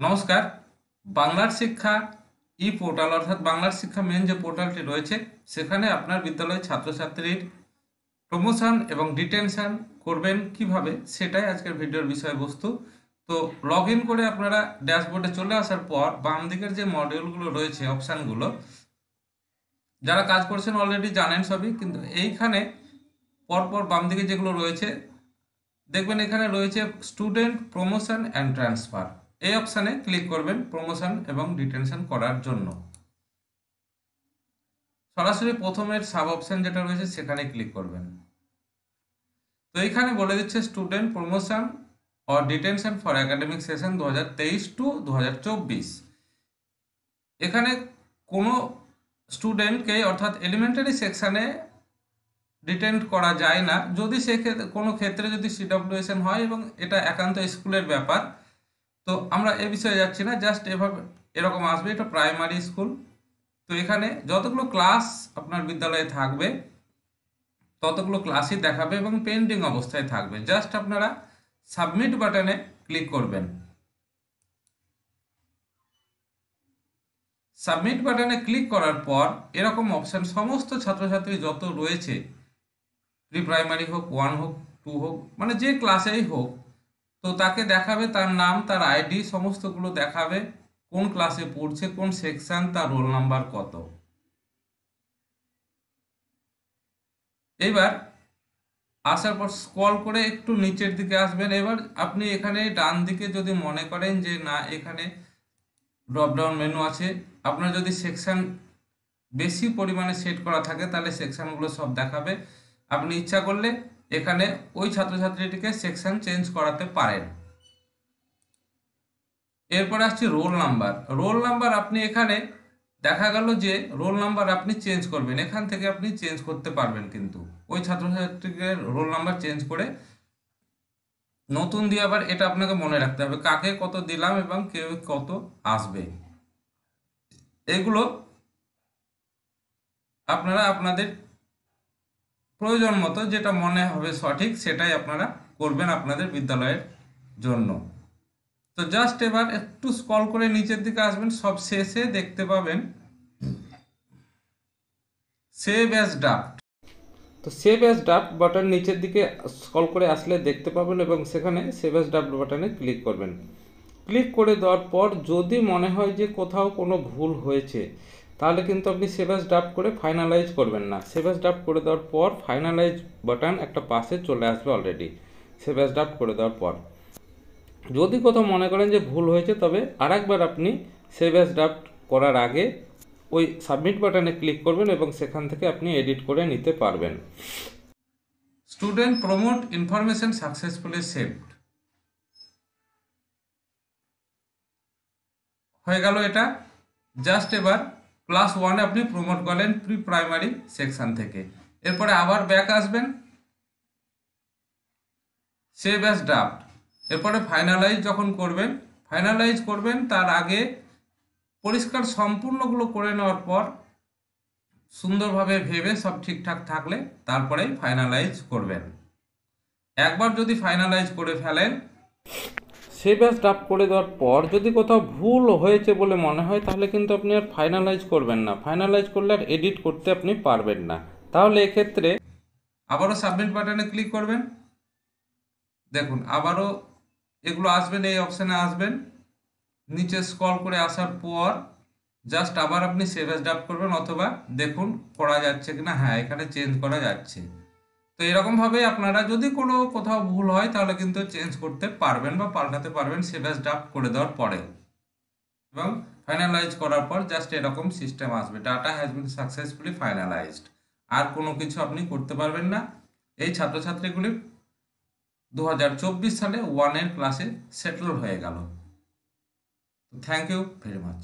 নমস্কার। বাংলার শিক্ষা ই পোর্টাল অর্থাৎ বাংলার শিক্ষা মেন যে পোর্টালটি রয়েছে সেখানে আপনার বিদ্যালয়ের ছাত্রছাত্রীর প্রমোশন এবং ডিটেনশন করবেন কিভাবে সেটাই আজকের ভিডিওর বিষয়বস্তু। তো লগ ইন করে আপনারা ড্যাশবোর্ডে চলে আসার পর বাম দিকের যে মডিউলগুলো রয়েছে অপশানগুলো যারা কাজ করছেন অলরেডি জানেন সবই, কিন্তু এইখানে পরপর বাম দিকে যেগুলো রয়েছে দেখবেন এখানে রয়েছে স্টুডেন্ট প্রমোশন অ্যান্ড ট্রান্সফার। এই অপশানে ক্লিক করবেন প্রমোশন এবং ডিটেনশন করার জন্য। সরাসরি প্রথমের সাব অপশান যেটা রয়েছে সেখানে ক্লিক করবেন। তো এইখানে বলে দিচ্ছে student promotion or detention for academic session 2023 to 2024। এখানে কোনো স্টুডেন্টকে অর্থাৎ এলিমেন্টারি সেকশানে ডিটেন করা যায় না যদি সেক্ষেত্রে কোনো ক্ষেত্রে যদি সিডব্লিউএসএন হয় এবং এটা একান্ত স্কুলের ব্যাপার। তো আমরা এ বিষয়ে যাচ্ছি না, জাস্ট এভাবে এরকম আসবে, এটা প্রাইমারি স্কুল। তো এখানে যতগুলো ক্লাস আপনার বিদ্যালয়ে থাকবে ততগুলো ক্লাসই দেখাবে এবং পেন্ডিং অবস্থায় থাকবে। জাস্ট আপনারা সাবমিট বাটনে ক্লিক করবেন। সাবমিট বাটনে ক্লিক করার পর এরকম অপশান সমস্ত ছাত্রছাত্রী যত রয়েছে, প্রি প্রাইমারি হোক, 1 হোক, 2 হোক, মানে যে ক্লাসেই হোক, তো তাকে দেখাবে তার নাম, তার আইডি, সমস্তগুলো দেখাবে, কোন ক্লাসে পড়ছে, কোন সেকশন, তার রোল নাম্বার কত। এবার আসার পর স্ক্রল করে একটু নিচের দিকে আসবেন। এবার আপনি এখানে ডান দিকে যদি মনে করেন যে না এখানে ড্রপডাউন মেনু আছে, আপনার যদি সেকশন বেশি পরিমাণে সেট করা থাকে তাহলে সেকশনগুলো সব দেখাবে। আপনি ইচ্ছা করলে এখানে ওই ছাত্রছাত্রীটিকে সেকশন চেঞ্জ করাতে পারেন। এরপর আসছে রোল নাম্বার। রোল নাম্বার আপনি এখানে দেখা গেল যে রোল নাম্বার আপনি চেঞ্জ করবেন, এখান থেকে আপনি চেঞ্জ করতে পারবেন, কিন্তু ওই ছাত্রছাত্রীকে রোল নাম্বার চেঞ্জ করে নতুন দিয়ে আবার এটা আপনাকে মনে রাখতে হবে কাকে কত দিলাম এবং কেউ কত আসবে। এগুলো আপনারা আপনাদের প্রয়োজন মতো যেটা মনে হবে সঠিক সেটাই আপনারা করবেন আপনাদের বিদ্যালয়ের জন্য। তো জাস্ট এবার একটু স্ক্রল করে নিচের দিকে আসবেন, সব শেষে দেখতে পাবেন সেভ অ্যাজ ড্রাফট। তো সেভ অ্যাজ ড্রাফট বাটন নিচের দিকে স্ক্রল করে আসলে দেখতে পাবেন এবং সেখানে সেভ অ্যাজ ড্রাফট বাটনে ক্লিক করবেন। ক্লিক করে দেওয়ার পর যদি মনে হয় যে কোথাও কোনো ভুল হয়েছে তাহলে কিন্তু আপনি সেভ অ্যাজ ড্রাফট করে ফাইনালাইজ করবেন না। সেভ অ্যাজ ড্রাফট করে দেওয়ার পর ফাইনালাইজ বাটন একটা পাশে চলে আসবে অলরেডি সেভ অ্যাজ ড্রাফট করে দেওয়ার পর। যদি কোথাও মনে করেন যে ভুল হয়েছে তবে আরেকবার আপনি সেভ অ্যাজ ড্রাফট করার আগে ওই সাবমিট বাটনে ক্লিক করবেন এবং সেখান থেকে আপনি এডিট করে নিতে পারবেন। Student promote information successfully saved হয়ে গেল এটা। জাস্ট এবার ক্লাস 1 আপনি প্রমোট করলেন প্রি প্রাইমারি সেকশন থেকে। এরপরে আবার ব্যাক আসবেন, সেভ অ্যাজ ড্রাফট, এরপরে ফাইনালাইজ যখন করবেন, ফাইনালাইজ করবেন তার আগে পরিষ্কার সম্পূর্ণগুলো করে নেওয়ার পর সুন্দরভাবে ভেবে সব ঠিকঠাক থাকলে তারপরেই ফাইনালাইজ করবেন। একবার যদি ফাইনালাইজ করে ফেলেন, সেভ অ্যাজ ড্রাফট করে দেওয়ার পর যদি কোথাও ভুল হয়েছে বলে মনে হয় তাহলে কিন্তু আপনি আর ফাইনালাইজ করবেন না। ফাইনালাইজ করলে আর এডিট করতে আপনি পারবেন না। তাহলে এক্ষেত্রে আবারও সাবমিট বাটনে ক্লিক করবেন। দেখুন আবারও এগুলো আসবেন, এই অপশানে আসবেন, নিচে স্ক্রল করে আসার পর জাস্ট আবার আপনি সেভ অ্যাজ ড্রাফট করবেন, অথবা দেখুন করা যাচ্ছে কিনা। হ্যাঁ, এখানে চেঞ্জ করা যাচ্ছে। তো এরকমভাবে আপনারা যদি কোনো কোথাও ভুল হয় তাহলে কিন্তু চেঞ্জ করতে পারবেন বা পাল্টাতে পারবেন সেভ অ্যাজ ড্রাফট করে দেওয়ার পরে। এবং ফাইনালাইজ করার পর জাস্ট এরকম সিস্টেম আসবে, data has been successfully finalised. আর কোনো কিছু আপনি করতে পারবেন না। এই ছাত্রছাত্রীগুলি 2024 সালে 1 এর ক্লাসে সেটেল হয়ে গেল। Thank you very much.